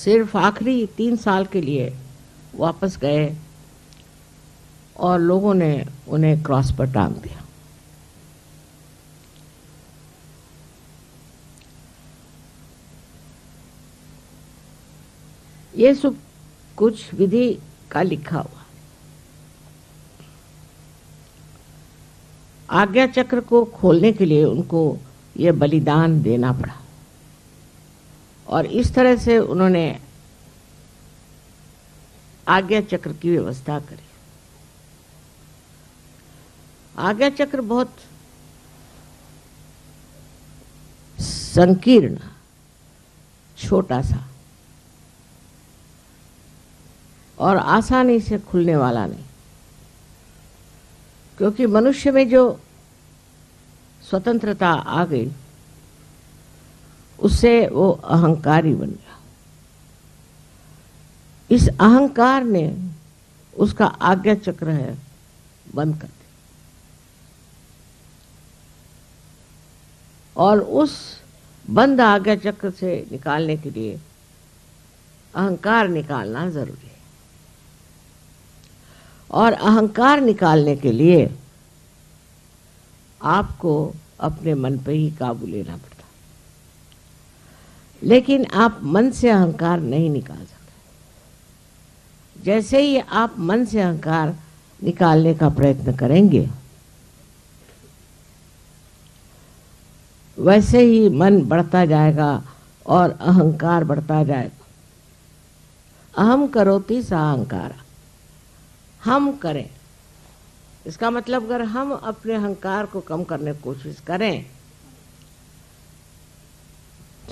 सिर्फ आखिरी 3 साल के लिए वापस गए और लोगों ने उन्हें क्रॉस पर टांग दिया। ये सब कुछ विधि का लिखा हुआ। आज्ञा चक्र को खोलने के लिए उनको ये बलिदान देना पड़ा और इस तरह से उन्होंने आज्ञा चक्र की व्यवस्था करी। आज्ञा चक्र बहुत संकीर्ण, छोटा सा और आसानी से खुलने वाला नहीं, क्योंकि मनुष्य में जो स्वतंत्रता आ गई उससे वो अहंकारी बन गया। इस अहंकार ने उसका आज्ञा चक्र है बंद कर दिया और उस बंद आज्ञा चक्र से निकालने के लिए अहंकार निकालना जरूरी है। और अहंकार निकालने के लिए आपको अपने मन पे ही काबू लेना पड़ता, लेकिन आप मन से अहंकार नहीं निकाल सकते। जैसे ही आप मन से अहंकार निकालने का प्रयत्न करेंगे वैसे ही मन बढ़ता जाएगा और अहंकार बढ़ता जाएगा। अहम करोति सा अहंकार, हम करें, इसका मतलब अगर हम अपने अहंकार को कम करने की कोशिश करें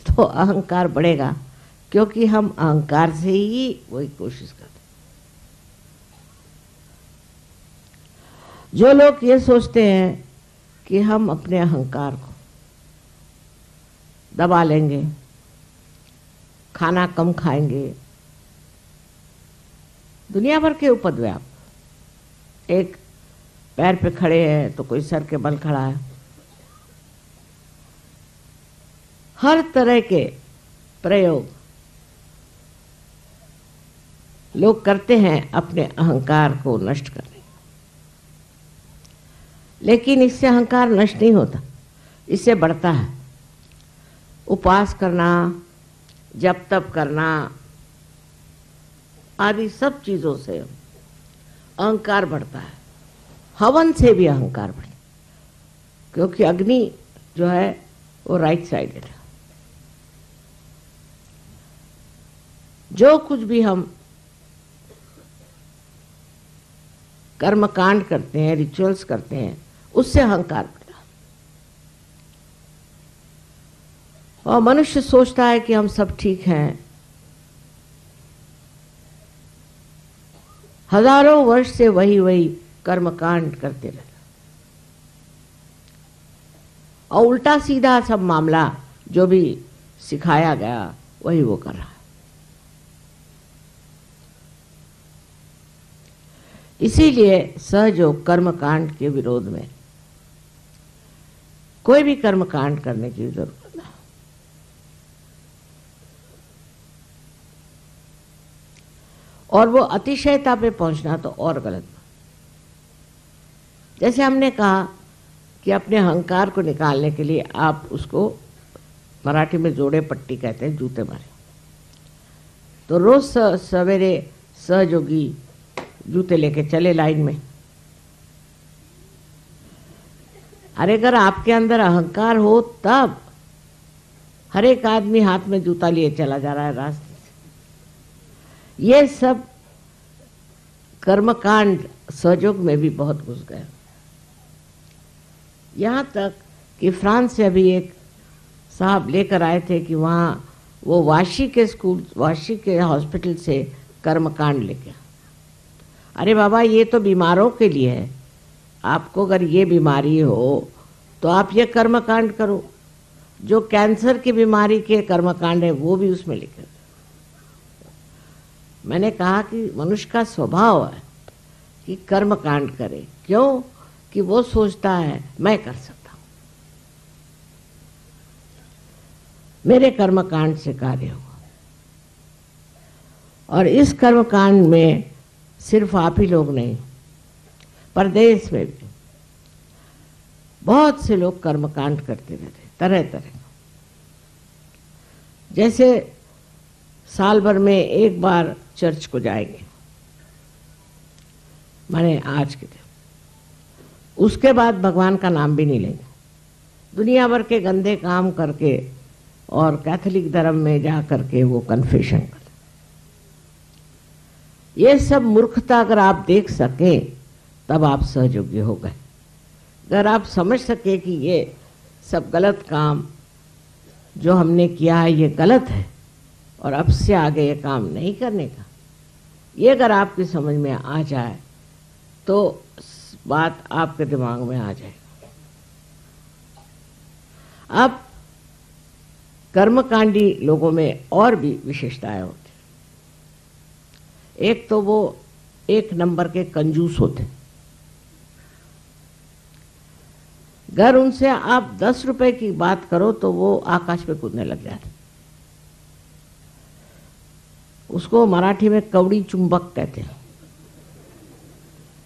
तो अहंकार बढ़ेगा, क्योंकि हम अहंकार से ही वही कोशिश करते। जो लोग ये सोचते हैं कि हम अपने अहंकार को दबा लेंगे, खाना कम खाएंगे, दुनिया भर के उपद्रव आप, एक पैर पे खड़े हैं तो कोई सर के बल खड़ा है, हर तरह के प्रयोग लोग करते हैं अपने अहंकार को नष्ट करने। लेकिन इससे अहंकार नष्ट नहीं होता, इससे बढ़ता है। उपवास करना, जप तप करना आदि सब चीजों से अहंकार बढ़ता है। हवन से भी अहंकार बढ़ता, क्योंकि अग्नि जो है वो राइट साइडेड है। जो कुछ भी हम कर्मकांड करते हैं, रिचुअल्स करते हैं, उससे अहंकार बढ़ता है। और मनुष्य सोचता है कि हम सब ठीक हैं। हजारों वर्ष से वही वही कर्मकांड करते रहते और उल्टा सीधा सब मामला जो भी सिखाया गया वही वो कर रहा है। इसीलिए सहयोग कर्मकांड के विरोध में कोई भी कर्मकांड करने की जरूरत नहीं। और वो अतिशयता पे पहुंचना तो और गलत। जैसे हमने कहा कि अपने अहंकार को निकालने के लिए आप उसको मराठी में जोड़े पट्टी कहते हैं, जूते मारे। तो रोज सवेरे सहयोगी जूते लेके चले लाइन में। अरे अगर आपके अंदर अहंकार हो तब हर एक आदमी हाथ में जूता लिए चला जा रहा है रास्ते से। ये सब कर्मकांड सहयोग में भी बहुत घुस गए। यहाँ तक कि फ्रांस से अभी एक साहब लेकर आए थे कि वहाँ वो वाशी के हॉस्पिटल से कर्मकांड लेके। अरे बाबा, ये तो बीमारों के लिए है। आपको अगर ये बीमारी हो तो आप ये कर्मकांड करो। जो कैंसर की बीमारी के कर्मकांड है वो भी उसमें लिखे। मैंने कहा कि मनुष्य का स्वभाव है कि कर्मकांड करे। क्यों? कि वो सोचता है मैं कर सकता हूं, मेरे कर्मकांड से कार्य होगा। और इस कर्मकांड में सिर्फ आप ही लोग नहीं, परदेश में भी बहुत से लोग कर्मकांड करते रहते, तरह तरह। जैसे साल भर में एक बार चर्च को जाएंगे, माने आज के दिन, उसके बाद भगवान का नाम भी नहीं लेंगे, दुनिया भर के गंदे काम करके और कैथोलिक धर्म में जा करके वो कन्फेशन कर। ये सब मूर्खता अगर आप देख सकें तब आप सहयोगी हो गए। अगर आप समझ सके कि ये सब गलत काम जो हमने किया है ये गलत है और अब से आगे ये काम नहीं करने का, ये अगर आपकी समझ में आ जाए तो बात आपके दिमाग में आ जाएगी। अब कर्मकांडी लोगों में और भी विशेषताएं होती। एक तो वो एक नंबर के कंजूस होते। अगर उनसे आप 10 रुपए की बात करो तो वो आकाश पे कूदने लग जाते। उसको मराठी में कवड़ी चुंबक कहते हैं।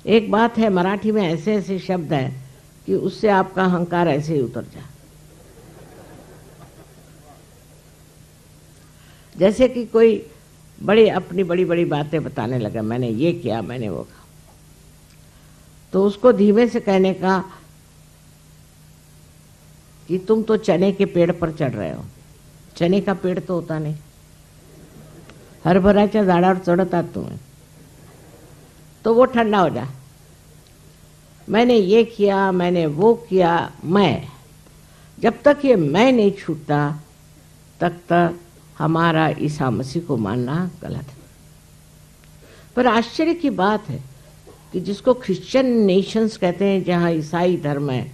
एक बात है, मराठी में ऐसे ऐसे शब्द हैं कि उससे आपका अहंकार ऐसे ही उतर जाए। जैसे कि कोई बड़ी अपनी बड़ी बड़ी बातें बताने लगा, मैंने ये किया, मैंने वो कहा, तो उसको धीमे से कहने का कि तुम तो चने के पेड़ पर चढ़ रहे हो। चने का पेड़ तो होता नहीं, हरभराच्या झाडावर चढतात तुम्हें, तो वो ठंडा हो जाए। मैंने ये किया, मैंने वो किया, मैं, जब तक ये मैं नहीं छूटता तब तक हमारा ईसा मसीह को मानना गलत है। पर आश्चर्य की बात है कि जिसको क्रिश्चियन नेशंस कहते हैं, जहाँ ईसाई धर्म है,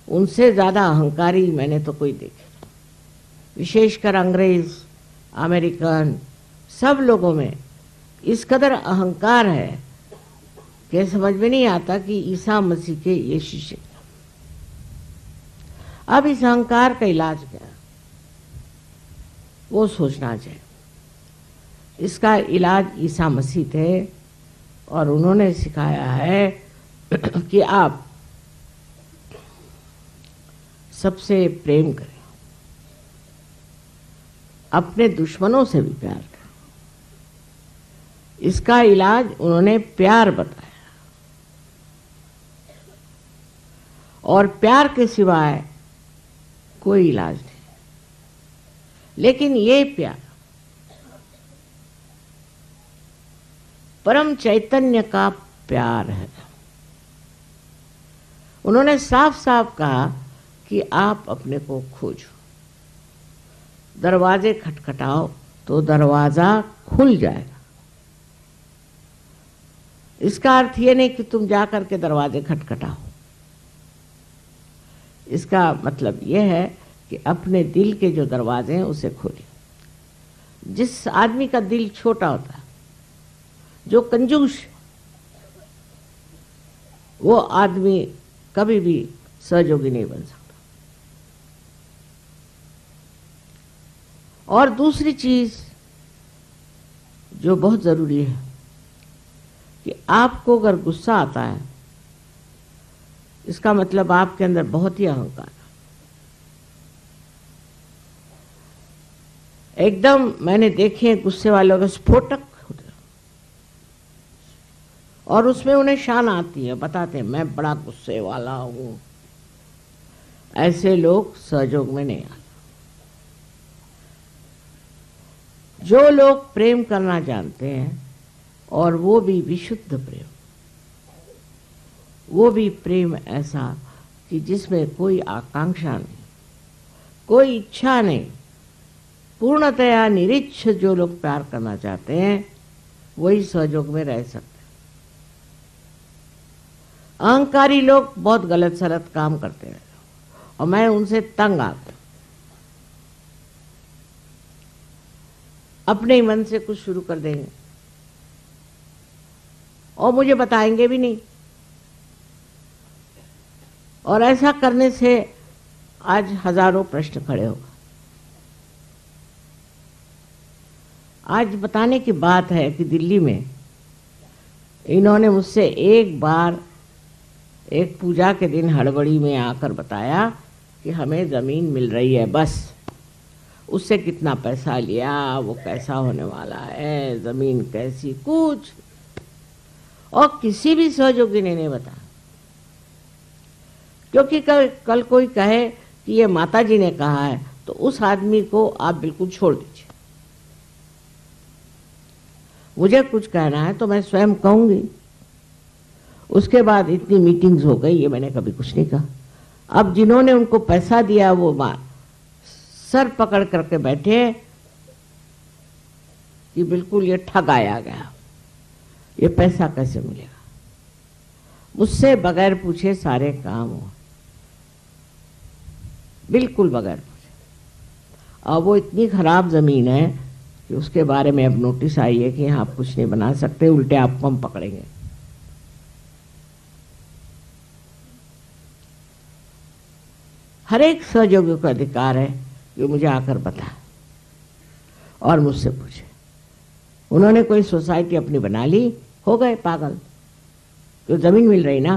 उनसे ज़्यादा अहंकारी मैंने तो कोई देखे। विशेषकर अंग्रेज, अमेरिकन, सब लोगों में इस कदर अहंकार है कि समझ में नहीं आता कि ईसा मसीह के ये शिष्य। अब इस अहंकार का इलाज क्या है, वो सोचना चाहिए। इसका इलाज ईसा मसीह थे और उन्होंने सिखाया है कि आप सबसे प्रेम करें, अपने दुश्मनों से भी प्यार करें। इसका इलाज उन्होंने प्यार बताया, और प्यार के सिवाय कोई इलाज नहीं। लेकिन ये प्यार परम चैतन्य का प्यार है। उन्होंने साफ साफ कहा कि आप अपने को खोजो, दरवाजे खटखटाओ तो दरवाजा खुल जाएगा। इसका अर्थ ये नहीं कि तुम जाकर के दरवाजे खटखटाओ। इसका मतलब ये है कि अपने दिल के जो दरवाजे हैं उसे खोलिए। जिस आदमी का दिल छोटा होता है, जो कंजूस, वो आदमी कभी भी सहयोगी नहीं बन सकता। और दूसरी चीज जो बहुत जरूरी है कि आपको अगर गुस्सा आता है, इसका मतलब आपके अंदर बहुत ही अहंकार है। एकदम मैंने देखे गुस्से वालों के स्फोटक होते हैं और उसमें उन्हें शान आती है, बताते हैं मैं बड़ा गुस्से वाला हूं। ऐसे लोग सहयोग में नहीं आते। जो लोग प्रेम करना जानते हैं, और वो भी विशुद्ध प्रेम, वो भी प्रेम ऐसा कि जिसमें कोई आकांक्षा नहीं, कोई इच्छा नहीं, पूर्णतया निरीच्छ जो लोग प्यार करना चाहते हैं वही सहयोग में रह सकते हैं। अहंकारी लोग बहुत गलत सलत काम करते हैं और मैं उनसे तंग आता हूं। अपने ही मन से कुछ शुरू कर देंगे और मुझे बताएंगे भी नहीं। और ऐसा करने से आज हजारों प्रश्न खड़े होगा। आज बताने की बात है कि दिल्ली में इन्होंने मुझसे एक बार एक पूजा के दिन हड़बड़ी में आकर बताया कि हमें ज़मीन मिल रही है, बस। उससे कितना पैसा लिया, वो कैसा होने वाला है, ज़मीन कैसी, कुछ और किसी भी सहयोगी ने नहीं बताया। क्योंकि कल कोई कहे कि ये माता जी ने कहा है तो उस आदमी को आप बिल्कुल छोड़ दीजिए। मुझे कुछ कहना है तो मैं स्वयं कहूंगी। उसके बाद इतनी मीटिंग्स हो गई, ये मैंने कभी कुछ नहीं कहा। अब जिन्होंने उनको पैसा दिया वो सर पकड़ करके बैठे कि बिल्कुल ये ठगाया गया, ये पैसा कैसे मिलेगा। मुझसे बगैर पूछे सारे काम हो, बिल्कुल बगैर पूछे। और वो इतनी खराब जमीन है कि उसके बारे में अब नोटिस आई है कि यहाँ आप कुछ नहीं बना सकते, उल्टे आपको हम पकड़ेंगे। हर एक सहयोगी का अधिकार है कि मुझे आकर बताए और मुझसे पूछे। उन्होंने कोई सोसाइटी अपनी बना ली, हो गए पागल, तो जमीन मिल रही ना।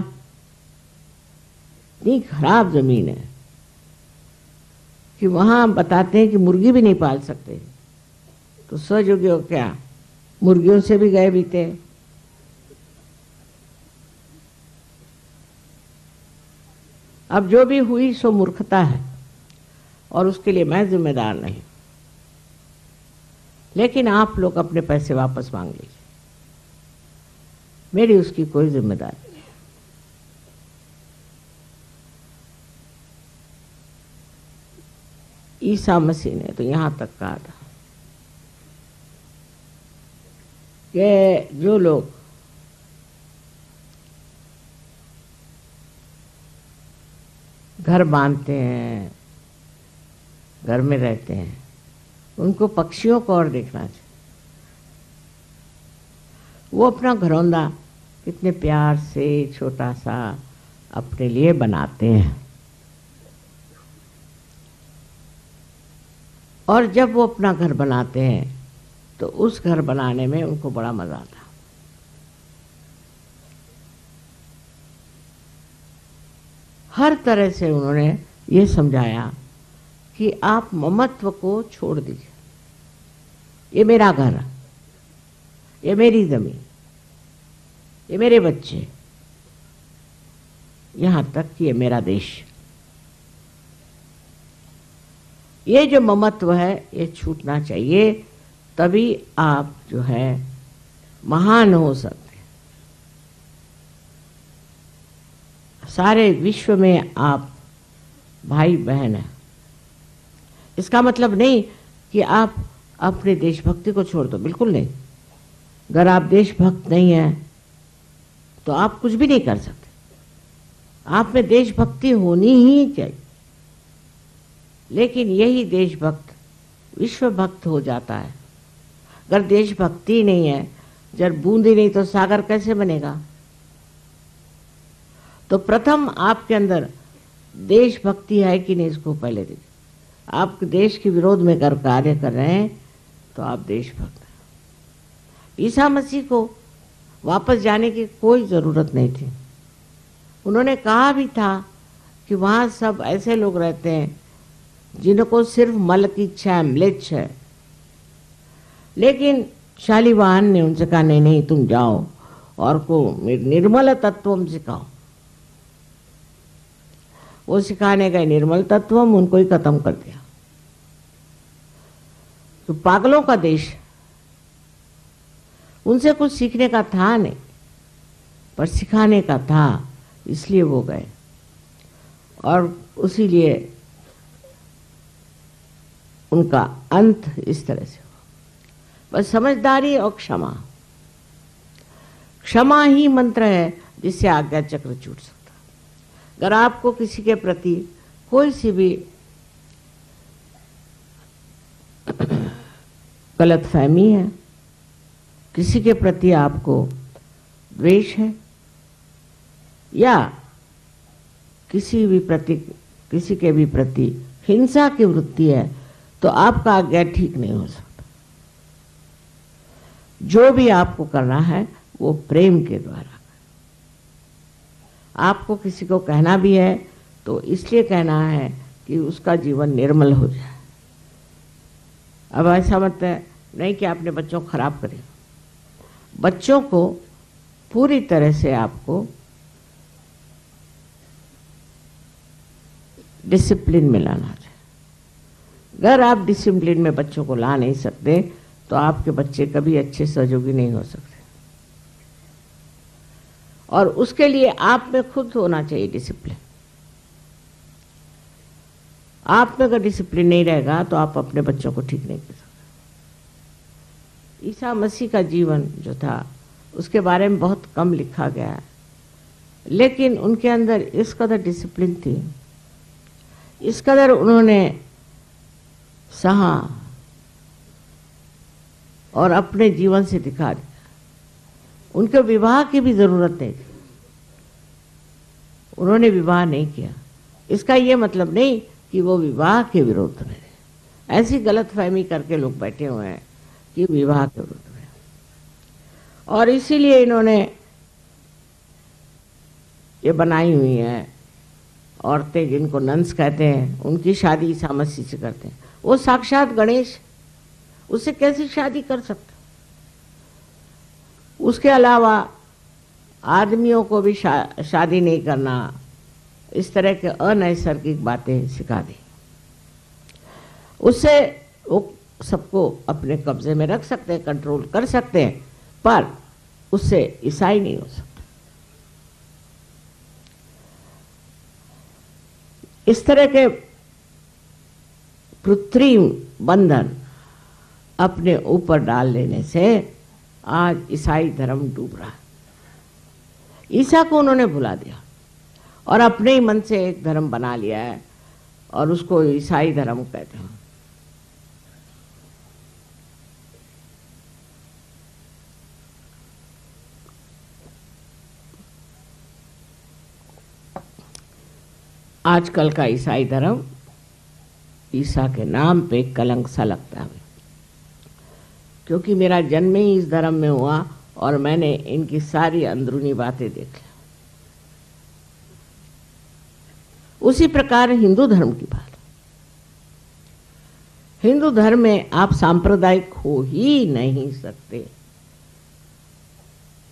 इतनी खराब जमीन है कि वहां बताते हैं कि मुर्गी भी नहीं पाल सकते, तो सहयोगी हो क्या, मुर्गियों से भी गए बीते। अब जो भी हुई सो मूर्खता है और उसके लिए मैं जिम्मेदार नहीं। लेकिन आप लोग अपने पैसे वापस मांग लीजिए, मेरी उसकी कोई जिम्मेदारी नहीं। ईसा मसीह ने तो यहां तक कहा था कि जो लोग घर बांधते हैं, घर में रहते हैं, उनको पक्षियों को और देखना चाहिए। वो अपना घरौंदा कितने प्यार से छोटा सा अपने लिए बनाते हैं, और जब वो अपना घर बनाते हैं तो उस घर बनाने में उनको बड़ा मजा आता। हर तरह से उन्होंने ये समझाया कि आप ममत्व को छोड़ दीजिए। ये मेरा घर, ये मेरी जमीन, ये मेरे बच्चे, यहां तक कि ये मेरा देश। ये जो ममत्व है ये छूटना चाहिए, तभी आप जो है महान हो सकते। सारे विश्व में आप भाई बहन हैं। इसका मतलब नहीं कि आप अपने देशभक्ति को छोड़ दो, बिल्कुल नहीं। अगर आप देशभक्त नहीं हैं तो आप कुछ भी नहीं कर सकते। आप में देशभक्ति होनी ही चाहिए। लेकिन यही देशभक्त विश्वभक्त हो जाता है। अगर देशभक्ति नहीं है, जब बूंद ही नहीं तो सागर कैसे बनेगा। तो प्रथम आपके अंदर देशभक्ति है कि नहीं, इसको पहले देखिए। आप देश के विरोध में कर कार्य कर रहे हैं तो आप देशभक्त हैं। ईसा मसीह को वापस जाने की कोई ज़रूरत नहीं थी। उन्होंने कहा भी था कि वहाँ सब ऐसे लोग रहते हैं जिनको सिर्फ मल की इच्छा है, म्लेच्छ है। लेकिन शालिवाहन ने उनसे कहा नहीं नहीं, तुम जाओ और को निर्मल तत्वम सिखाओ। वो सिखाने गए निर्मल तत्वम, उनको ही खत्म कर दिया। तो पागलों का देश, उनसे कुछ सीखने का था नहीं, पर सिखाने का था, इसलिए वो गए। और उसी लिए उनका अंत इस तरह से हुआ। बस समझदारी और क्षमा, क्षमा ही मंत्र है जिससे आज्ञा चक्र छूट सकता। अगर आपको किसी के प्रति कोई सी भी गलतफहमी है, किसी के प्रति आपको द्वेष है, या किसी के भी प्रति हिंसा की वृत्ति है, तो आपका आज्ञा ठीक नहीं हो सकता। जो भी आपको करना है वो प्रेम के द्वारा। आपको किसी को कहना भी है तो इसलिए कहना है कि उसका जीवन निर्मल हो जाए। अब ऐसा मत है नहीं कि आपने बच्चों को खराब करे। बच्चों को पूरी तरह से आपको डिसिप्लिन में लाना चाहिए। अगर आप डिसिप्लिन में बच्चों को ला नहीं सकते तो आपके बच्चे कभी अच्छे सहयोगी नहीं हो सकते। और उसके लिए आप में खुद होना चाहिए डिसिप्लिन। आप में अगर डिसिप्लिन नहीं रहेगा तो आप अपने बच्चों को ठीक नहीं कर सकते। ईसा मसीह का जीवन जो था उसके बारे में बहुत कम लिखा गया है, लेकिन उनके अंदर इस कदर डिसिप्लिन थी, इस कदर उन्होंने सहा और अपने जीवन से दिखा दिया। उनके विवाह की भी जरूरत नहीं थी, उन्होंने विवाह नहीं किया। इसका ये मतलब नहीं कि वो विवाह के विरोध में। ऐसी गलतफहमी करके लोग बैठे हुए हैं कि विवाह के विरोध में, और इसीलिए इन्होंने ये बनाई हुई है औरतें जिनको नंस कहते हैं, उनकी शादी ईसा मसीह से करते हैं। वो साक्षात गणेश, उससे कैसी शादी कर सकते? उसके अलावा आदमियों को भी शादी नहीं करना, इस तरह के अनैसर्गिक बातें सिखा दी। उससे वो सबको अपने कब्जे में रख सकते हैं, कंट्रोल कर सकते हैं, पर उससे ईसाई नहीं हो सकता। इस तरह के कृत्रिम बंधन अपने ऊपर डाल लेने से आज ईसाई धर्म डूब रहा है। ईसा को उन्होंने भुला दिया और अपने ही मन से एक धर्म बना लिया है और उसको ईसाई धर्म कहते हैं। आजकल का ईसाई धर्म ईसा के नाम पे कलंक सा लगता है, क्योंकि मेरा जन्म ही इस धर्म में हुआ और मैंने इनकी सारी अंदरूनी बातें देख ली। उसी प्रकार हिंदू धर्म की बात। हिंदू धर्म में आप सांप्रदायिक हो ही नहीं सकते,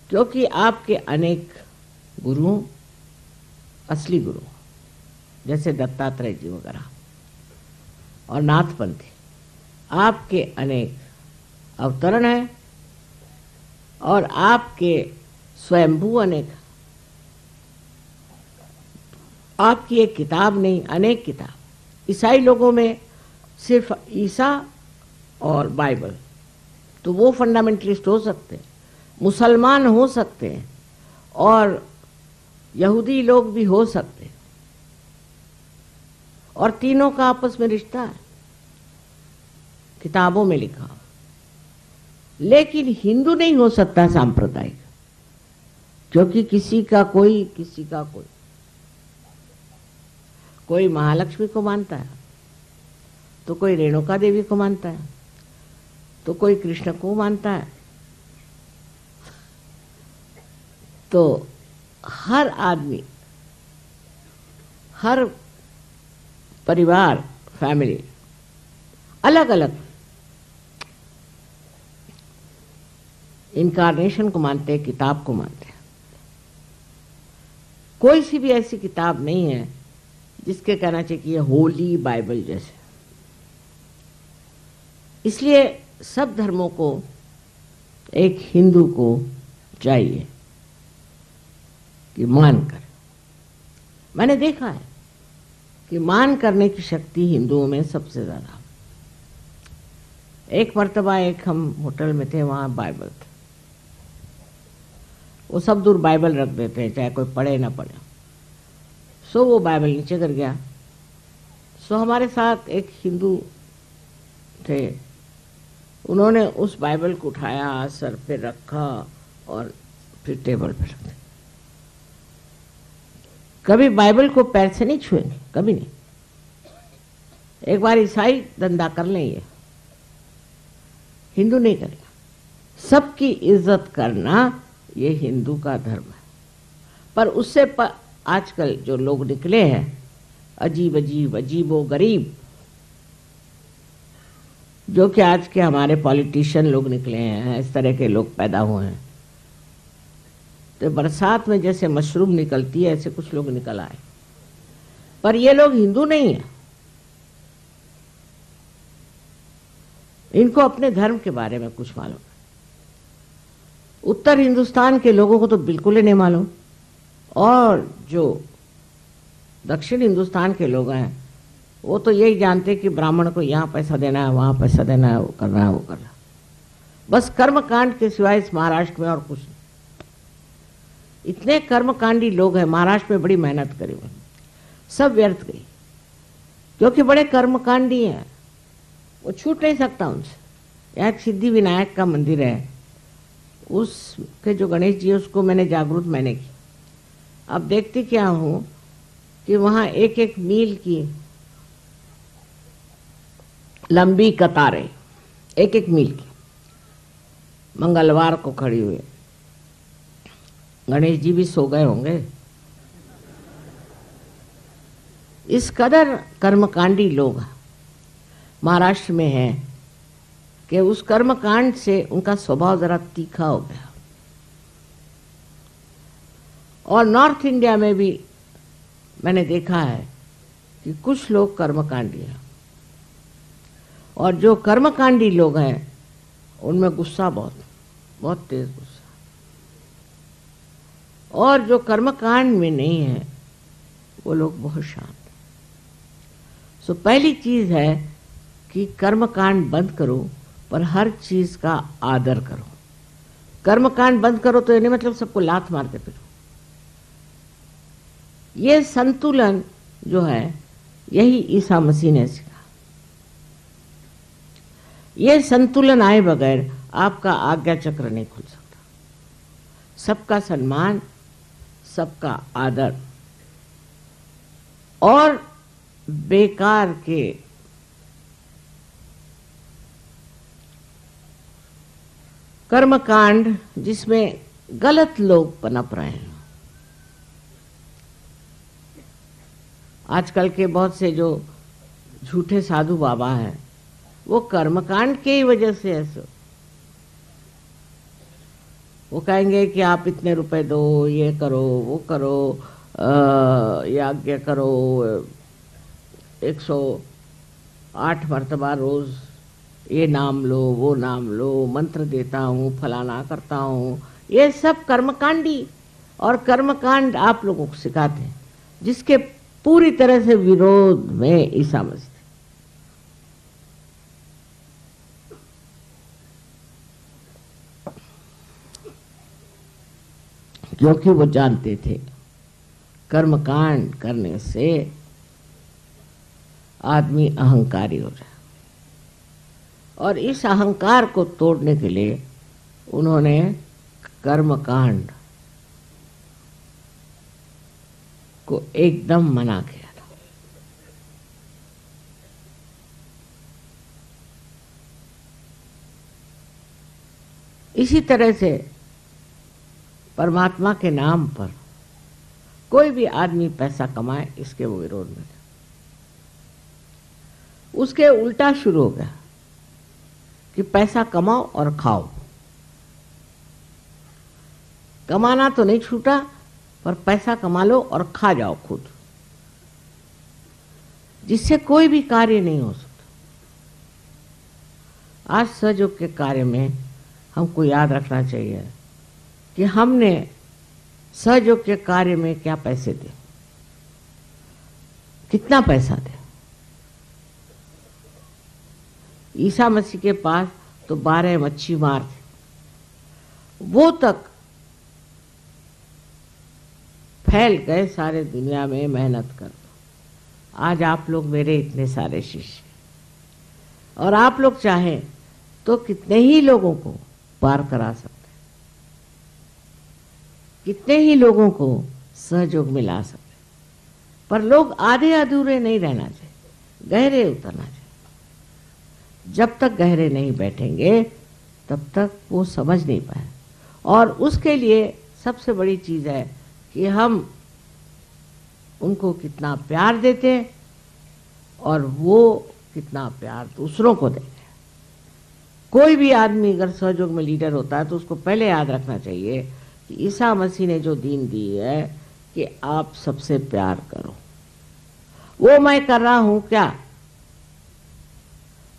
क्योंकि आपके अनेक गुरुओं, असली गुरु जैसे दत्तात्रेय जी वगैरह और नाथपंथी, आपके अनेक अवतरण हैं और आपके स्वयंभू अनेक। आपकी एक किताब नहीं, अनेक किताब। ईसाई लोगों में सिर्फ ईसा और बाइबल, तो वो फंडामेंटलिस्ट हो सकते हैं, मुसलमान हो सकते हैं और यहूदी लोग भी हो सकते हैं, और तीनों का आपस में रिश्ता है, किताबों में लिखा। लेकिन हिंदू नहीं हो सकता सांप्रदायिक, क्योंकि किसी का कोई कोई महालक्ष्मी को मानता है, तो कोई रेणुका देवी को मानता है, तो कोई कृष्ण को मानता है। तो हर आदमी, हर परिवार, फैमिली अलग अलग इनकारनेशन को मानते हैं, किताब को मानते हैं। कोई सी भी ऐसी किताब नहीं है जिसके कहना चाहिए कि ये होली बाइबल जैसे। इसलिए सब धर्मों को एक हिंदू को चाहिए कि मान कर। मैंने देखा है कि मान करने की शक्ति हिंदुओं में सबसे ज्यादा। एक मर्तबा एक हम होटल में थे, वहां बाइबल थे। वो सब दूर बाइबल रख देते हैं, चाहे कोई पढ़े ना पढ़े। सो वो बाइबल नीचे गिर गया। सो हमारे साथ एक हिंदू थे, उन्होंने उस बाइबल को उठाया, सर पे रखा और फिर टेबल पे रख दिया। कभी बाइबल को पैर से नहीं छुएंगे, कभी नहीं। एक बार ईसाई धंधा कर लेंगे, हिंदू नहीं करेगा। सबकी इज्जत करना ये हिंदू का धर्म है। पर उससे आजकल जो लोग निकले हैं अजीब अजीब अजीबो गरीब, जो कि आज के हमारे पॉलिटिशियन लोग निकले हैं, इस तरह के लोग पैदा हुए हैं। तो बरसात में जैसे मशरूम निकलती है ऐसे कुछ लोग निकल आए, पर ये लोग हिंदू नहीं है। इनको अपने धर्म के बारे में कुछ मालूम है। उत्तर हिंदुस्तान के लोगों को तो बिल्कुल ही नहीं मालूम, और जो दक्षिण हिंदुस्तान के लोग हैं वो तो यही जानते कि ब्राह्मण को यहाँ पैसा देना है, वहाँ पैसा देना है, वो करना है, वो करना है। बस कर्मकांड के सिवाय इस महाराष्ट्र में और कुछ नहीं। इतने कर्मकांडी लोग हैं महाराष्ट्र में, बड़ी मेहनत करी हुई, सब व्यर्थ गई, क्योंकि बड़े कर्मकांडी हैं, वो छूट नहीं सकता उनसे। यहाँ सिद्धि विनायक का मंदिर है, उसके जो गणेश जी है उसको मैंने जागरूक मैंने की। अब देखती क्या हूँ कि वहाँ एक एक मील की लंबी कतारें, एक एक मील की, मंगलवार को खड़ी हुई। गणेश जी भी सो गए होंगे। इस कदर कर्मकांडी लोग महाराष्ट्र में हैं कि उस कर्मकांड से उनका स्वभाव जरा तीखा हो गया। और नॉर्थ इंडिया में भी मैंने देखा है कि कुछ लोग कर्मकांडी हैं, और जो कर्मकांडी लोग हैं उनमें गुस्सा बहुत बहुत तेज गुस्सा, और जो कर्मकांड में नहीं है वो लोग बहुत शांत। सो पहली चीज है कि कर्मकांड बंद करो, पर हर चीज का आदर करो। कर्मकांड बंद करो तो ये नहीं मतलब सबको लात मारते फिरो। ये संतुलन जो है यही ईसा मसीह ने सिखा। ये संतुलन आए बगैर आपका आज्ञा चक्र नहीं खुल सकता। सबका सम्मान, सबका आदर, और बेकार के कर्मकांड जिसमें गलत लोग पनप रहे हैं। आजकल के बहुत से जो झूठे साधु बाबा हैं वो कर्मकांड के ही वजह से ऐसे, वो कहेंगे कि आप इतने रुपए दो, ये करो, वो करो, यज्ञ करो, 108 मर्तबा रोज ये नाम लो, वो नाम लो, मंत्र देता हूँ, फलाना करता हूँ। ये सब कर्मकांडी और कर्मकांड आप लोगों को सिखाते हैं, जिसके पूरी तरह से विरोध में ईसा मसीह। क्योंकि वो जानते थे कर्मकांड करने से आदमी अहंकारी हो जाए, और इस अहंकार को तोड़ने के लिए उन्होंने कर्मकांड को एकदम मना किया था। इसी तरह से परमात्मा के नाम पर कोई भी आदमी पैसा कमाए, इसके वो विरोध में थे। उसके उल्टा शुरू हो गया कि पैसा कमाओ और खाओ। कमाना तो नहीं छूटा, पर पैसा कमा लो और खा जाओ खुद, जिससे कोई भी कार्य नहीं हो सकता। आज सहयोग के कार्य में हमको याद रखना चाहिए कि हमने सहयोग के कार्य में क्या पैसे दे, कितना पैसा दे। ईसा मसीह के पास तो 12 मच्छी मार थे, वो तक फैल गए सारे दुनिया में मेहनत कर। आज आप लोग मेरे इतने सारे शिष्य, और आप लोग चाहें तो कितने ही लोगों को पार करा सकते, कितने ही लोगों को सहयोग मिला सकते। पर लोग आधे अधूरे नहीं रहना चाहिए, गहरे उतरना चाहिए। जब तक गहरे नहीं बैठेंगे तब तक वो समझ नहीं पाए। और उसके लिए सबसे बड़ी चीज़ है कि हम उनको कितना प्यार देते हैं और वो कितना प्यार दूसरों को देते हैं। कोई भी आदमी अगर सहयोग में लीडर होता है तो उसको पहले याद रखना चाहिए कि ईसा मसीह ने जो दीन दी है कि आप सबसे प्यार करो। वो मैं कर रहा हूं क्या?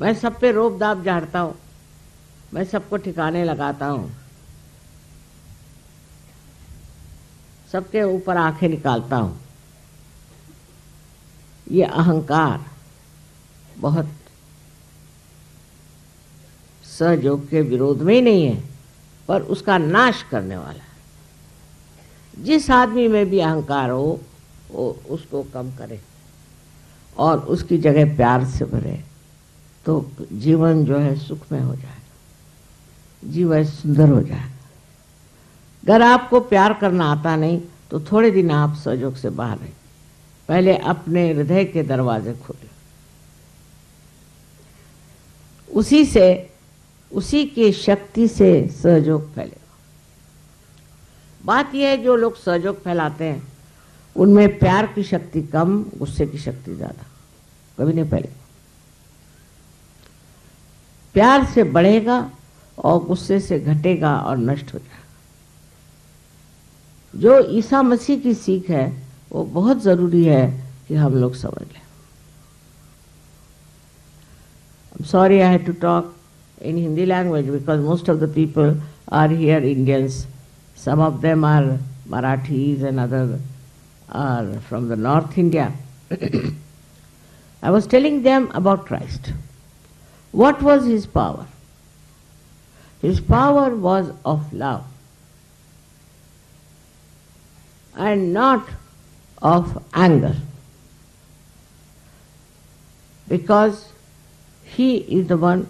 मैं सब पे रोब दाब झाड़ता हूं, मैं सबको ठिकाने लगाता हूं, सबके ऊपर आंखें निकालता हूं। ये अहंकार बहुत सहयोग के विरोध में ही नहीं है, पर उसका नाश करने वाला है। जिस आदमी में भी अहंकार हो वो उसको कम करे और उसकी जगह प्यार से भरे, तो जीवन जो है सुखमय हो जाएगा, जीवन सुंदर हो जाएगा। अगर आपको प्यार करना आता नहीं तो थोड़े दिन आप सहयोग से बाहर रहें। पहले अपने हृदय के दरवाजे खोलें, उसी की शक्ति से सहयोग फैलेगा। बात यह है जो लोग सहयोग फैलाते हैं उनमें प्यार की शक्ति कम, गुस्से की शक्ति ज्यादा, कभी नहीं फैलेगा। प्यार से बढ़ेगा और गुस्से से घटेगा और नष्ट हो जाएगा। जो ईसा मसीह की सीख है वो बहुत जरूरी है कि हम लोग समझ लें। I'm sorry I had to talk in Hindi language because most of the people are here Indians. Some of them are Marathis and others are from the North India. I was telling them about Christ. What was his power? His power was of love and not of anger, because he is the one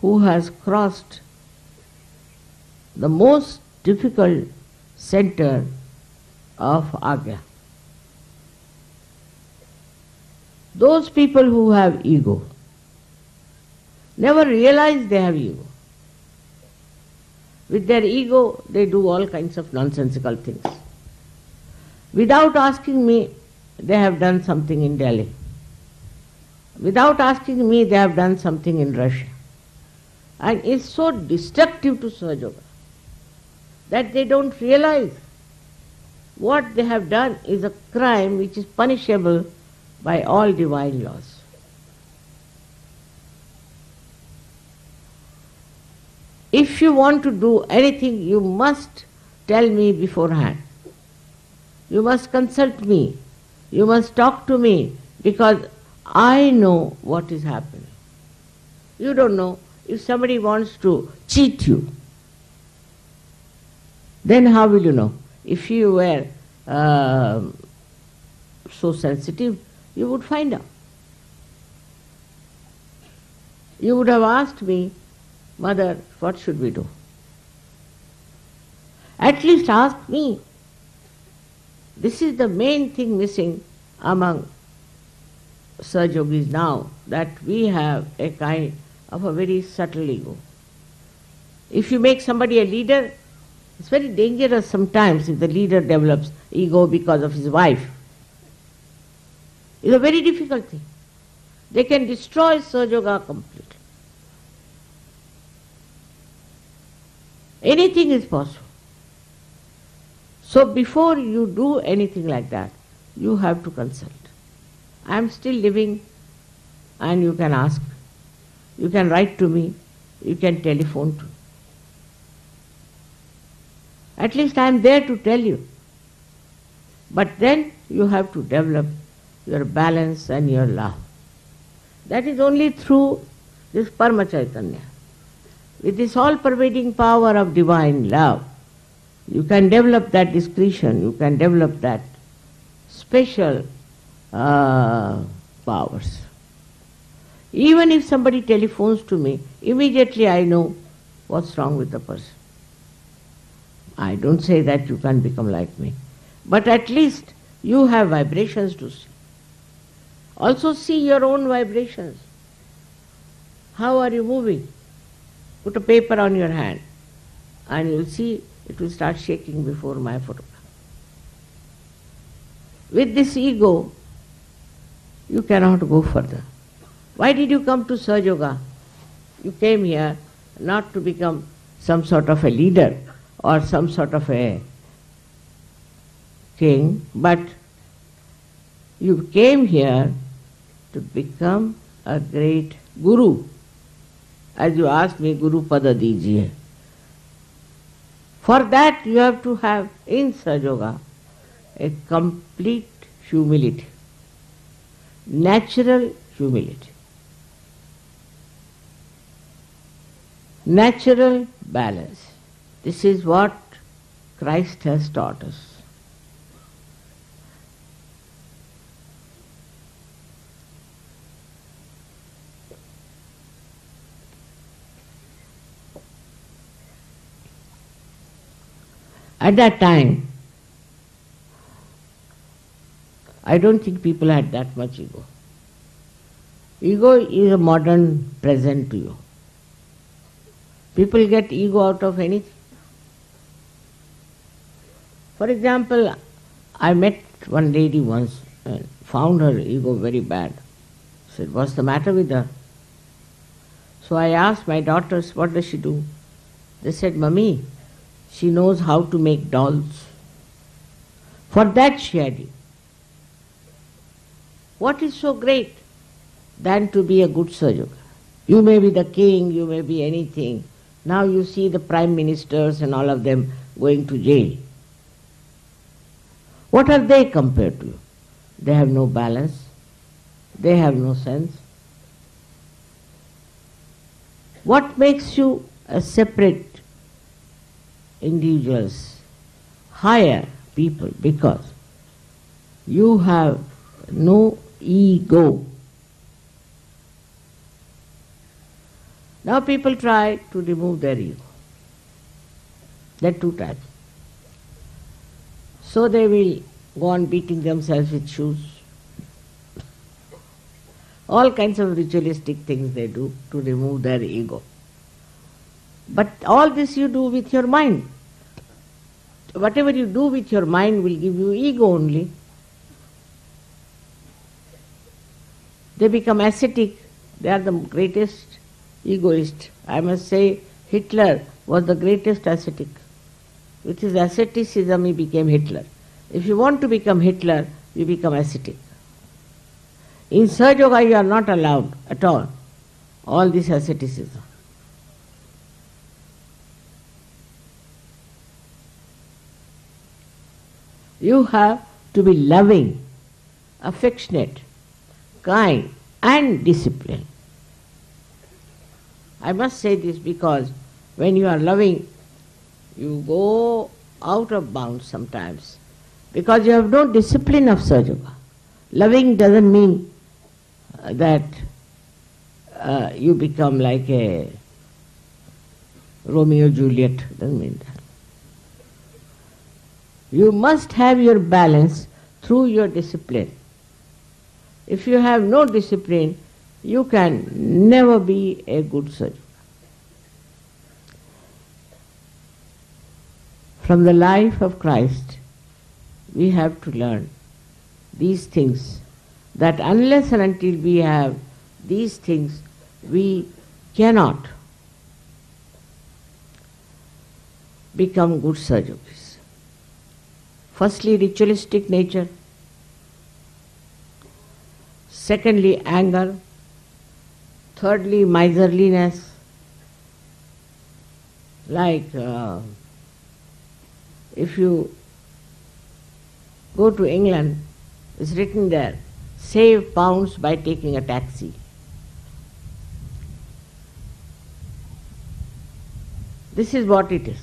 who has crossed the most difficult center of Agya. Those people who have ego never realize they have ego. With their ego, they do all kinds of nonsensical things. Without asking me, they have done something in Delhi. Without asking me, they have done something in Russia. And it's so destructive to Sahaja that they don't realize what they have done is a crime which is punishable by all divine laws. If you want to do anything, you must tell me beforehand. You must consult me. You must talk to me because I know what is happening. You don't know. If somebody wants to cheat you, then how will you know? If you were so sensitive, you would find out. You would have asked me, Mother, what should we do? At least ask me. This is the main thing missing among Sahajogis now, that we have a kind of a very subtle ego. If you make somebody a leader, it's very dangerous sometimes if the leader develops ego because of his wife. It's a very difficult thing. They can destroy Sahajoga completely. Anything is possible. So before you do anything like that, you have to consult. I am still living and you can ask. You can write to me. You can telephone to me. At least I am there to tell you. But then you have to develop your balance and your love. That is only through this Parama Chaitanya. With this all-pervading power of divine love, you can develop that discretion, you can develop that special powers. Even if somebody telephones to me, immediately I know what's wrong with the person. I don't say that you can become like me, but at least you have vibrations to see. Also see your own vibrations. How are you moving? Put a paper on your hand and you'll see it will start shaking before my photograph. With this ego, you cannot go further. Why did you come to Sahaja Yoga? You came here not to become some sort of a leader or some sort of a king, but you came here to become a great guru. As you asked me, Guru Pada Dijiye. For that you have to have in Sahaja Yoga a complete humility, natural humility, natural balance. This is what Christ has taught us. At that time, I don't think people had that much ego. Ego is a modern present to you. People get ego out of anything. For example, I met one lady once and found her ego very bad. Said, what's the matter with her? So I asked my daughters, what does she do? They said, Mummy, she knows how to make dolls. For that she had ego. What is so great than to be a good Sahaja Yoga? You may be the king, you may be anything. Now you see the prime ministers and all of them going to jail. What are they compared to you? They have no balance. They have no sense. What makes you a separate individuals, higher people? Because you have no ego. Now people try to remove their ego. There are two types. So they will go on beating themselves with shoes. All kinds of ritualistic things they do to remove their ego. But all this you do with your mind. Whatever you do with your mind will give you ego only. They become ascetic. They are the greatest egoist. I must say Hitler was the greatest ascetic. With his asceticism he became Hitler. If you want to become Hitler, you become ascetic. In Sahaja Yoga you are not allowed at all this asceticism. You have to be loving, affectionate, kind and disciplined. I must say this because when you are loving, you go out of bounds sometimes because you have no discipline of Sahaja Yoga. Loving doesn't mean that you become like a Romeo Juliet, doesn't mean that. You must have your balance through your discipline. If you have no discipline, you can never be a good Sahaja Yoga. From the life of Christ, we have to learn these things, that unless and until we have these things, we cannot become good Sahaja Yogis. Firstly, ritualistic nature. Secondly, anger. Thirdly, miserliness. Like if you go to England, it's written there, save pounds by taking a taxi. This is what it is.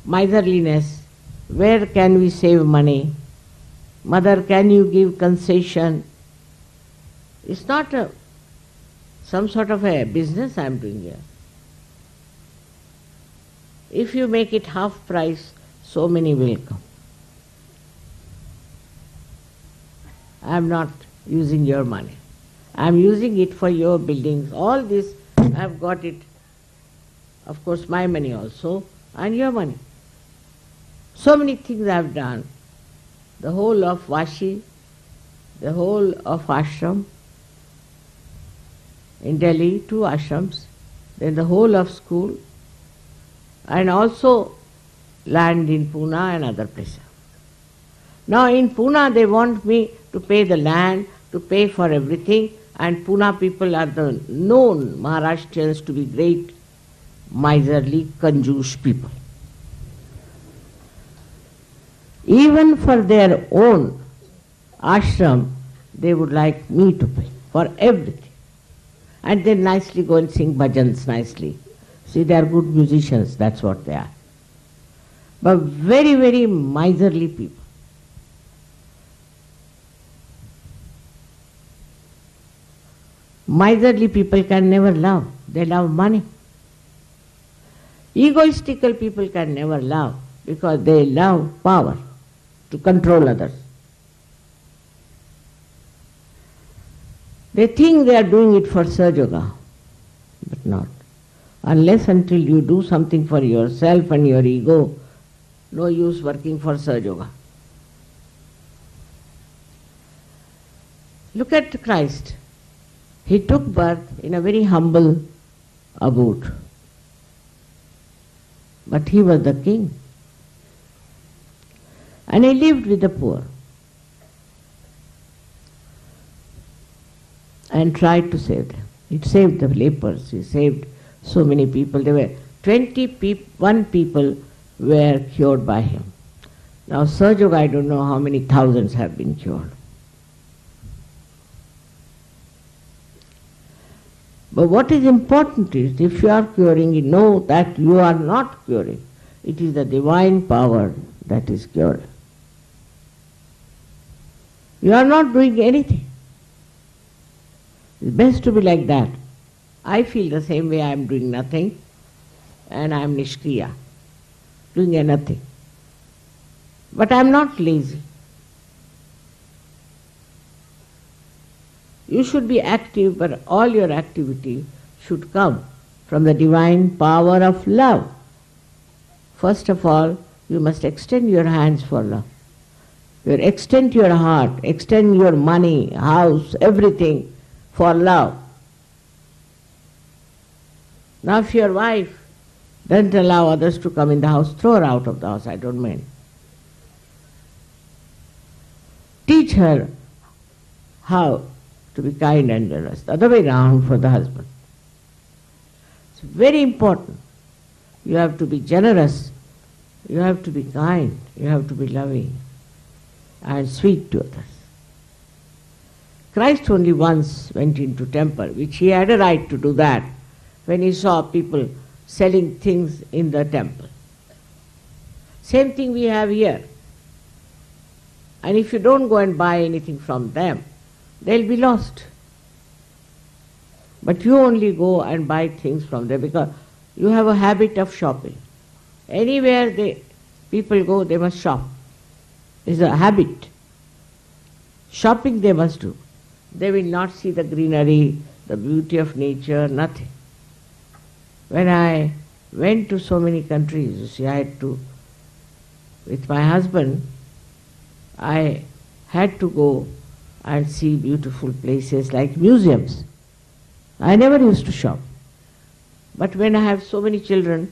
Miserliness. Where can we save money? Mother, can you give concession? It's not some sort of a business I am doing here. If you make it half price, so many will come. I am not using your money. I am using it for your buildings. All this I have got it Of course, my money also, and your money. So many things I have done. The whole of Vashi, the whole of ashram, in Delhi, 2 ashrams, then the whole of school, and also land in Pune and other places. Now in Pune they want me to pay the land, to pay for everything, and Pune people are the known Maharashtrians to be great, miserly, conjuice people. Even for their own ashram, they would like me to pay for everything. And they nicely go and sing bhajans nicely. See, they are good musicians, that's what they are. But very, very miserly people. Miserly people can never love. They love money. Egoistical people can never love because they love power to control others. They think they are doing it for Sahaja Yoga, but not. Unless until you do something for yourself and your ego, no use working for Sahaja Yoga. Look at Christ. He took birth in a very humble abode. But he was the king. And he lived with the poor. And tried to save them. He saved the lepers. He saved so many people. There were 21 people were cured by him. Now Sahaja Yoga, I don't know how many thousands have been cured. But what is important is, if you are curing, you know that you are not curing. It is the divine power that is curing. You are not doing anything. It's best to be like that. I feel the same way. I am doing nothing and I am nishkriya, doing nothing. But I am not lazy. You should be active, but all your activity should come from the divine power of love. First of all, you must extend your hands for love. You extend your heart, extend your money, house, everything for love. Now if your wife doesn't allow others to come in the house, throw her out of the house, I don't mind. Teach her how to be kind and generous. The other way round for the husband. It's very important. You have to be generous. You have to be kind. You have to be loving and sweet to others. Christ only once went into temple, which he had a right to do that, when he saw people selling things in the temple. Same thing we have here. And if you don't go and buy anything from them, they'll be lost. But you only go and buy things from them because you have a habit of shopping. Anywhere people go, they must shop. It's a habit. Shopping they must do. They will not see the greenery, the beauty of nature, nothing. When I went to so many countries, you see, I had to, with my husband, I had to go and see beautiful places like museums. I never used to shop. But when I have so many children,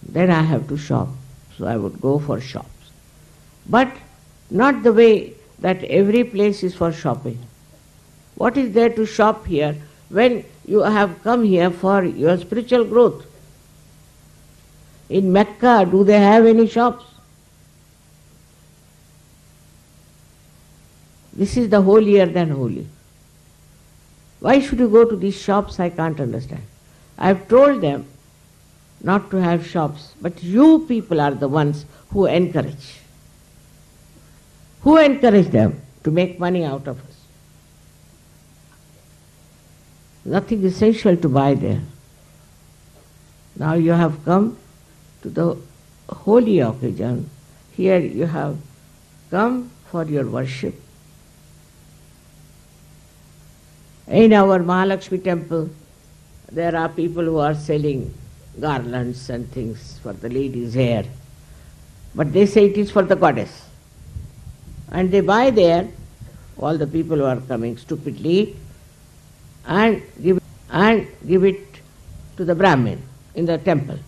then I have to shop. So I would go for shops. But not the way that every place is for shopping. What is there to shop here when you have come here for your spiritual growth? In Mecca, do they have any shops? This is the holier than holy. Why should you go to these shops? I can't understand. I have told them not to have shops, but you people are the ones who encourage. Who encourage them to make money out of us? Nothing essential to buy there. Now you have come to the holy occasion. Here you have come for your worship. In our Mahalakshmi temple, there are people who are selling garlands and things for the lady's hair. But they say it is for the goddess. And they buy there, all the people who are coming stupidly, and give it to the Brahmin in the temple.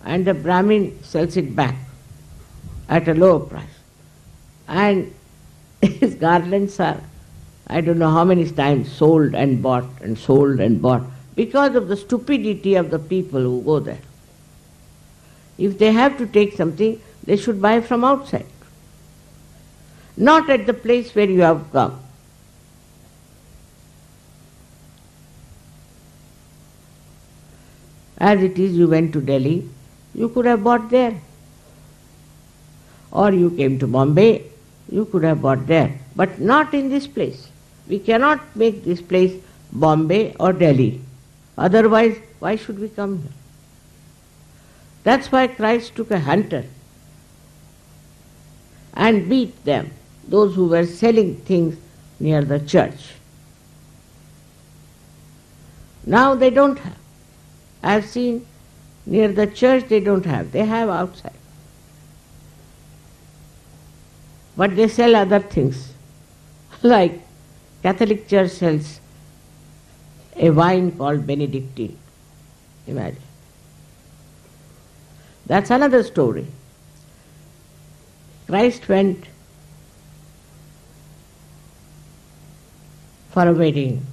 And the Brahmin sells it back at a lower price. And his garlands are, I don't know how many times, sold and bought and sold and bought because of the stupidity of the people who go there. If they have to take something, they should buy from outside, not at the place where you have come. As it is, you went to Delhi, you could have bought there. Or you came to Bombay, you could have bought there. But not in this place. We cannot make this place Bombay or Delhi. Otherwise, why should we come here? That's why Christ took a hunter and beat them, those who were selling things near the church. Now they don't have. I have seen near the church they don't have. They have outside. But they sell other things. Like Catholic Church sells a wine called Benedictine. Imagine. That's another story. Christ went for a wedding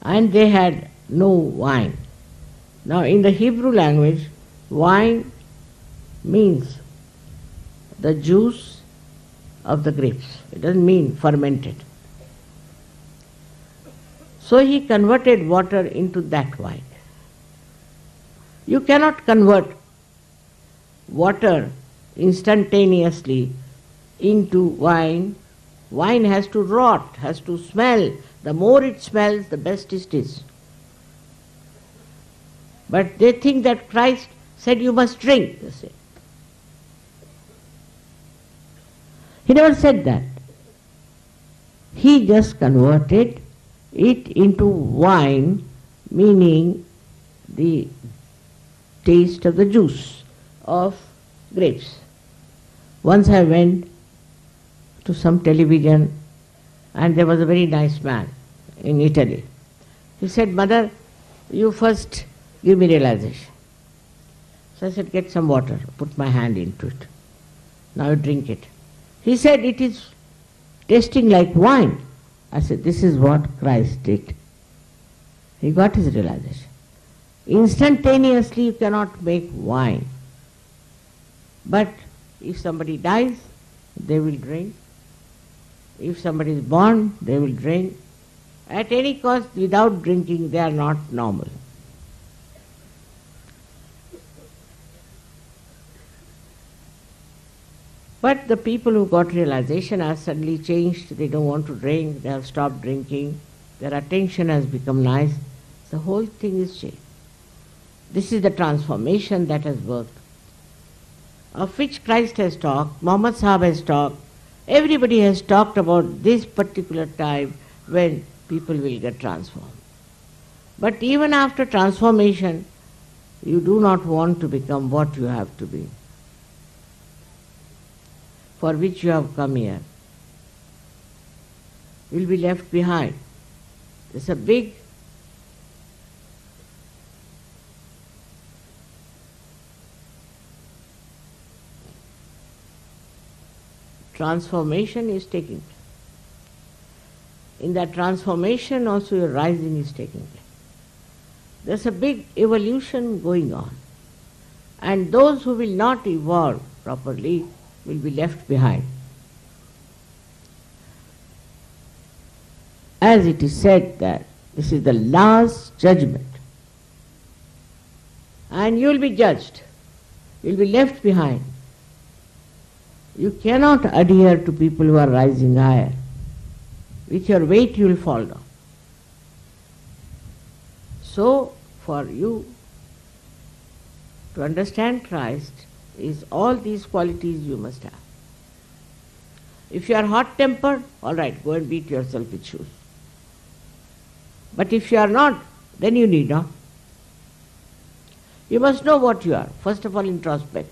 and they had no wine. Now in the Hebrew language, wine means the juice of the grapes. It doesn't mean fermented. So he converted water into that wine. You cannot convert water instantaneously into wine. Wine has to rot, has to smell. The more it smells, the best it is. But they think that Christ said you must drink, they say. He never said that. He just converted it into wine, meaning the taste of the juice of grapes. Once I went to some television and there was a very nice man in Italy. He said, "Mother, you first give me realization." So I said, "Get some water." Put my hand into it. Now you drink it. He said, "It is tasting like wine." I said, "This is what Christ did." He got his realization. Instantaneously you cannot make wine. But if somebody dies, they will drink. If somebody is born, they will drink. At any cost, without drinking, they are not normal. But the people who got realization are suddenly changed. They don't want to drink. They have stopped drinking. Their attention has become nice. The whole thing is changed. This is the transformation that has worked, of which Christ has talked, Muhammad Sahab has talked. Everybody has talked about this particular time when people will get transformed. But even after transformation, you do not want to become what you have to be, for which you have come here. You will be left behind. There's a big transformation is taking place. In that transformation also your rising is taking place. There's a big evolution going on. And those who will not evolve properly will be left behind. As it is said that this is the last judgment. And you will be judged. You will be left behind. You cannot adhere to people who are rising higher. With your weight you will fall down. So, for you to understand Christ is all these qualities you must have. If you are hot-tempered, all right, go and beat yourself with shoes. But if you are not, then you need not. You must know what you are. First of all, introspect.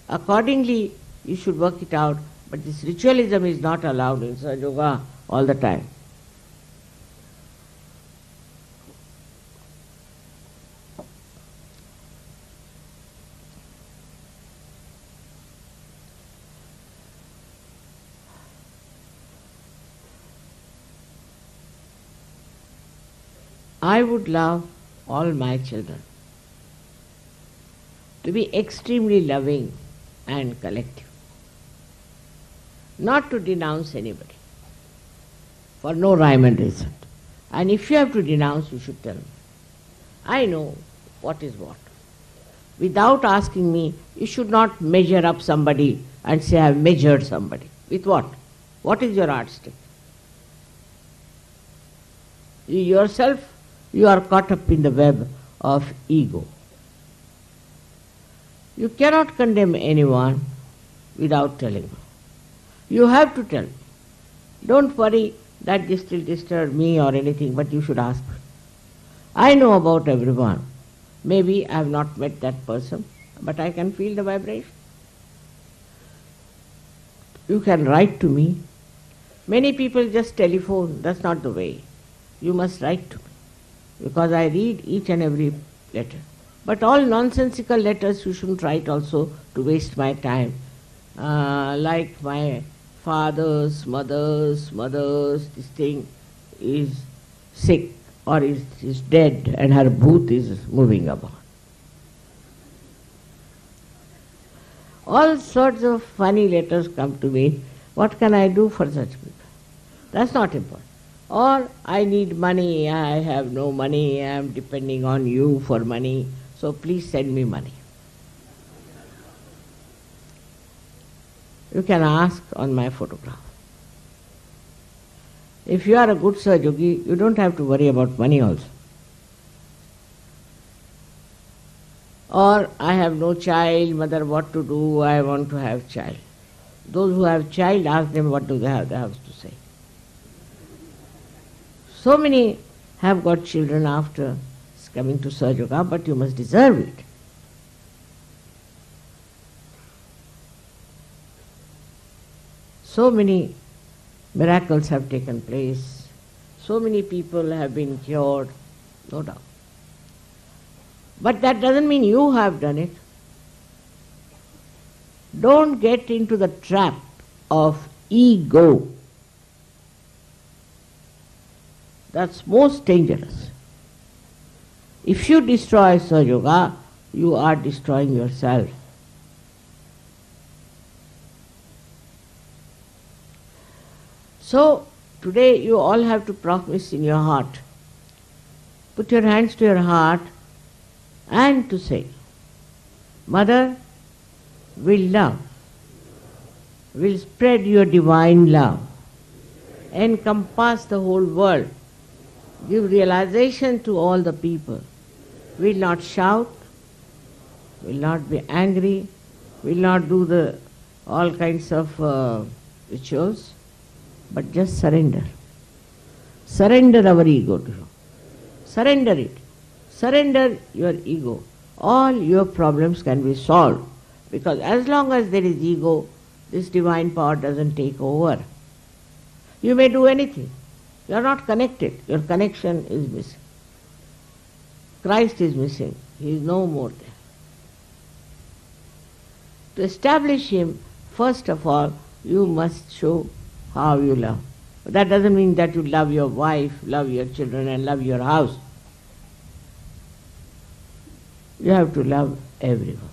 Accordingly, you should work it out. But this ritualism is not allowed in Sahaja Yoga all the time. I would love all my children to be extremely loving and collective, not to denounce anybody for no rhyme and reason. And if you have to denounce, you should tell me. I know what is what. Without asking me, you should not measure up somebody and say, I have measured somebody. With what? What is your yardstick? You yourself, you are caught up in the web of ego. You cannot condemn anyone without telling them. You have to tell. Don't worry that this will disturb me or anything, but you should ask. I know about everyone. Maybe I have not met that person, but I can feel the vibration. You can write to me. Many people just telephone. That's not the way. You must write to me, because I read each and every letter. But all nonsensical letters you shouldn't write also to waste my time. Like my father's, mother's, this thing is sick or is dead and her bhoot is moving about. All sorts of funny letters come to me. What can I do for such people? That's not important. Or I need money, I have no money, I am depending on you for money, so please send me money. You can ask on my photograph. If you are a good Sahaja Yogi, you don't have to worry about money also. Or I have no child, mother, what to do, I want to have child. Those who have child, ask them what do they have to say. So many have got children after coming to Sahaja Yoga, but you must deserve it. So many miracles have taken place. So many people have been cured, no doubt. But that doesn't mean you have done it. Don't get into the trap of ego. That's most dangerous. If you destroy Sahaja Yoga, you are destroying yourself. So, today you all have to promise in your heart. Put your hands to your heart and to say, Mother, will love, will spread your divine love, encompass the whole world, give realization to all the people, will not shout, will not be angry, will not do all kinds of rituals, but just surrender. Surrender our ego to you. Surrender it. Surrender your ego. All your problems can be solved, because as long as there is ego, this divine power doesn't take over. You may do anything. You are not connected. Your connection is missing. Christ is missing. He is no more there. To establish Him, first of all, you must show how you love. But that doesn't mean that you love your wife, love your children, and love your house. You have to love everyone.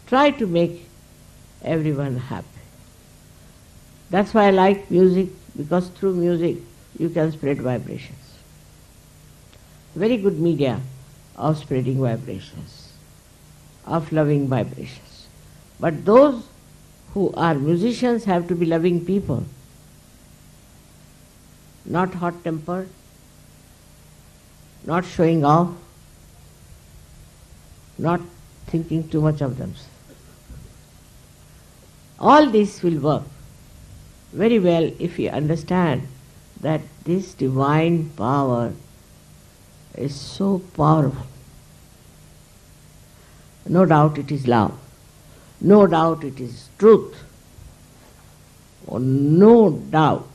Try to make everyone happy. That's why I like music, because through music you can spread vibrations. Very good media of spreading vibrations, of loving vibrations. But those who are musicians have to be loving people, not hot-tempered, not showing off, not thinking too much of themselves. All this will work very well if you understand that this divine power is so powerful. No doubt it is love. No doubt it is truth. Or no doubt.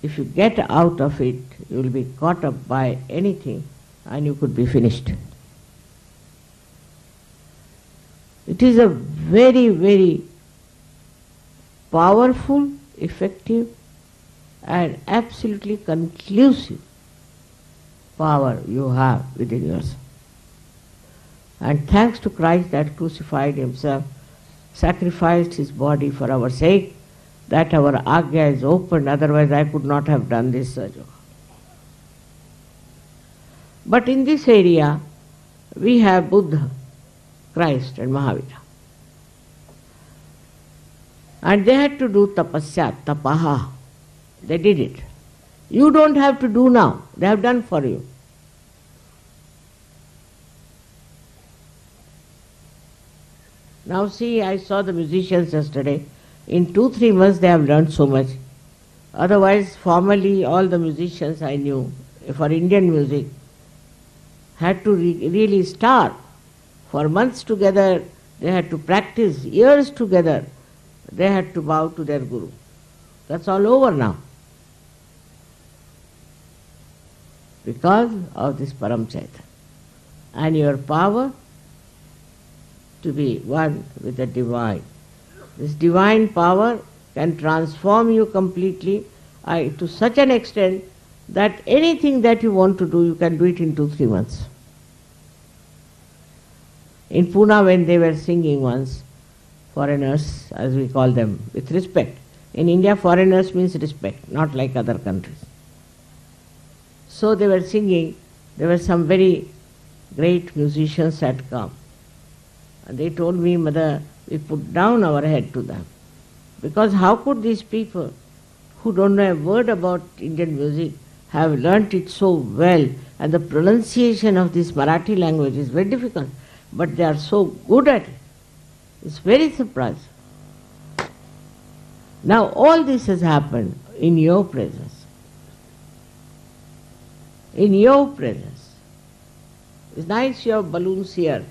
If you get out of it, you will be caught up by anything and you could be finished. It is a very, very powerful, effective and absolutely conclusive power you have within yourself. And thanks to Christ that crucified himself, sacrificed his body for our sake, that our Agya is opened, otherwise I could not have done this Sahaja. But in this area, we have Buddha, Christ and Mahavira. And they had to do tapasya, tapaha. They did it. You don't have to do now. They have done for you. Now see, I saw the musicians yesterday. In 2-3 months they have learned so much. Otherwise, formerly all the musicians I knew for Indian music had to really start. For months together they had to practice, years together they had to bow to their Guru. That's all over now. Because of this Param Chaitanya. And your power to be one with the divine. This divine power can transform you completely to such an extent that anything that you want to do, you can do it in 2-3 months. In Pune, when they were singing once, foreigners, as we call them, with respect. In India, foreigners means respect, not like other countries. So they were singing, there were some very great musicians had come. And they told me, Mother, we put down our head to them. Because how could these people who don't know a word about Indian music have learnt it so well, and the pronunciation of this Marathi language is very difficult, but they are so good at it. It's very surprising. Now all this has happened in your presence. In your presence. It's nice you have balloons here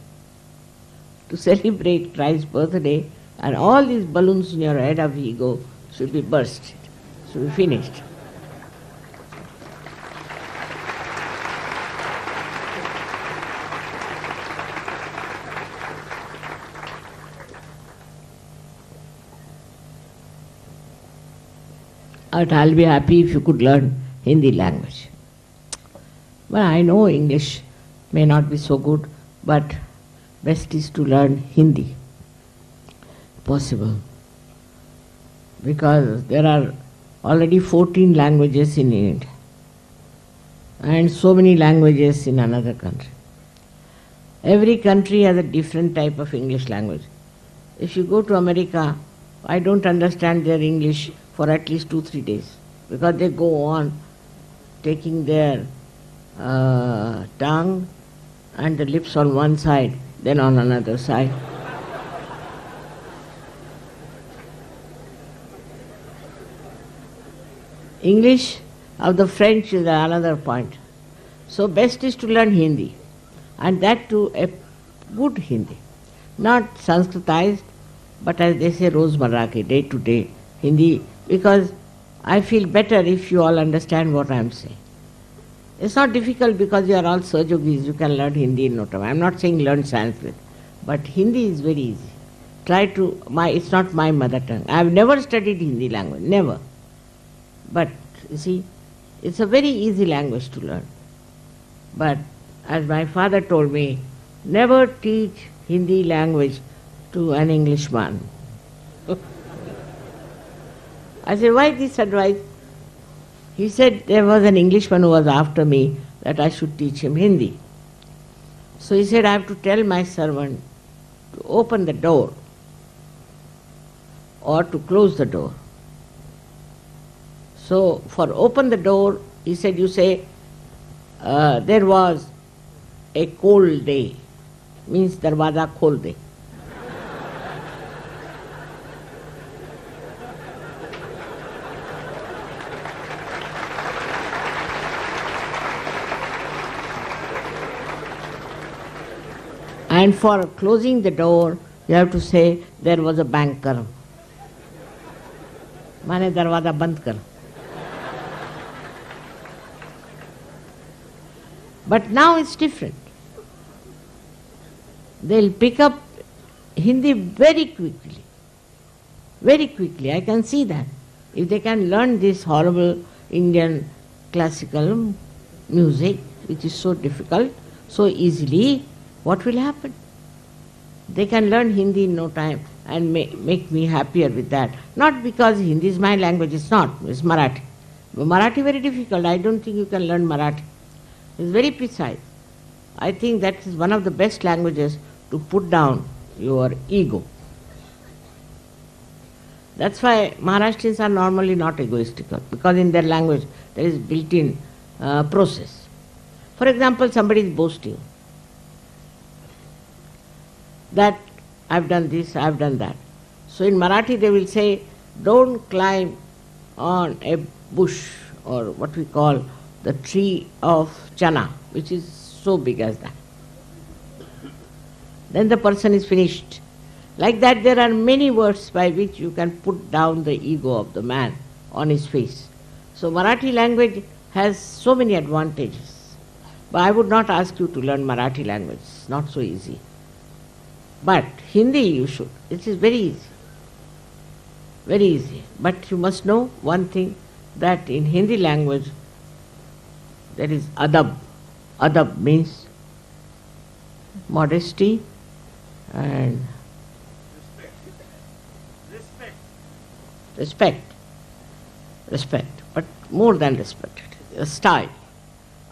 to celebrate Christ's birthday, and all these balloons in your head of ego should be burst, should be finished. But I'll be happy if you could learn Hindi language. Well, I know English may not be so good, but best is to learn Hindi. Possible. Because there are already 14 languages in India and so many languages in another country. Every country has a different type of English language. If you go to America, I don't understand their English for at least 2-3 days, because they go on taking their tongue and the lips on one side, then on another side. English of the French is another point. So best is to learn Hindi, and that too a good Hindi. Not Sanskritized, but as they say, Rozmarra ke, day to day Hindi, because I feel better if you all understand what I am saying. It's not difficult because you are all Sahajogis, you can learn Hindi in no time. I am not saying learn Sanskrit, but Hindi is very easy. It's not my mother tongue. I have never studied Hindi language, never. But you see, it's a very easy language to learn. But as my father told me, never teach Hindi language to an Englishman. I said, why this advice? He said there was an Englishman who was after me that I should teach him Hindi. So he said, I have to tell my servant to open the door or to close the door. So for open the door, he said, you say, there was a cold day, means darwaza khol de. And for closing the door, you have to say, there was a banker. माने दरवाजा बंद कर. But now it's different. They'll pick up Hindi very quickly. Very quickly, I can see that. If they can learn this horrible Indian classical music, which is so difficult, so easily, what will happen? They can learn Hindi in no time and make me happier with that. Not because Hindi is my language, it's not, it's Marathi. Marathi very difficult, I don't think you can learn Marathi. It's very precise. I think that is one of the best languages to put down your ego. That's why Maharashtrians are normally not egoistical, because in their language there is built-in process. For example, somebody is boasting that I've done this, I've done that. So in Marathi they will say, don't climb on a bush, or what we call the tree of chana, which is so big as that. Then the person is finished. Like that, there are many words by which you can put down the ego of the man on his face. So Marathi language has so many advantages. But I would not ask you to learn Marathi language. It's not so easy. But Hindi you should. It is very easy. Very easy. But you must know one thing, that in Hindi language there is adab. Adab means modesty and respect, but more than respect, a style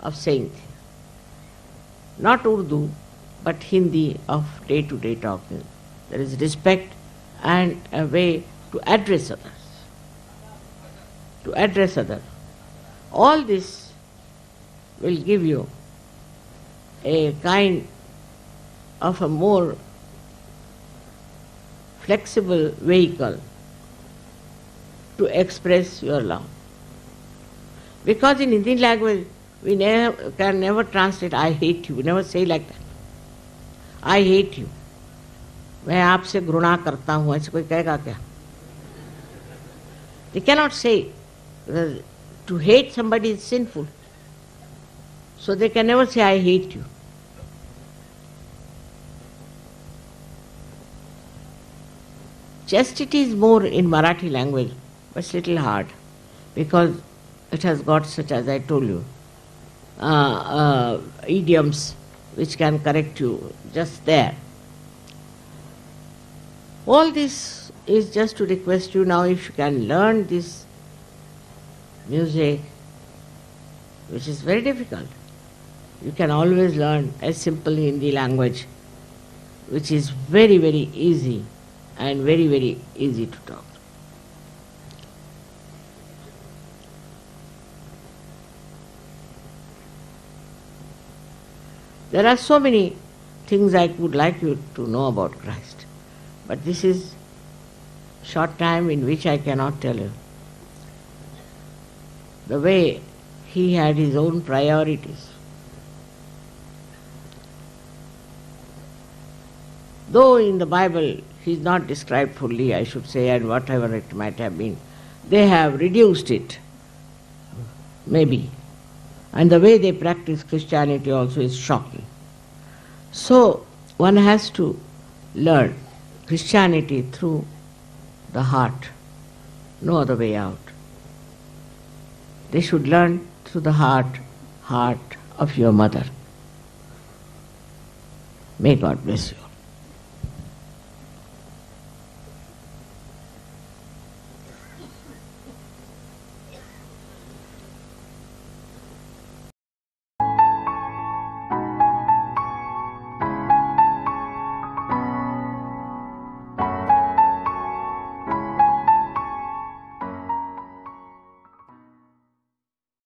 of saying things. Not Urdu, but Hindi of day-to-day talking. There is respect and a way to address others. To address others. All this will give you a kind of a more flexible vehicle to express your love. Because in Indian language, we can never translate I hate you. We never say like that. I hate you. मैं आपसे घृणा करता हूँ, ऐसे कोई कहेगा क्या? They cannot say. To hate somebody is sinful. So they can never say I hate you. Chastity is more in Marathi language, but it's little hard, because it has got such, as I told you, idioms which can correct you just there. All this is just to request you now, if you can learn this music, which is very difficult. You can always learn a simple Hindi language, which is very, very easy and very, very easy to talk. There are so many things I would like you to know about Christ, but this is short time in which I cannot tell you. The way he had his own priorities. Though in the Bible he is not described fully, I should say, and whatever it might have been, they have reduced it, maybe. And the way they practice Christianity also is shocking. So one has to learn Christianity through the heart, no other way out. They should learn through the heart of your mother. May God bless you.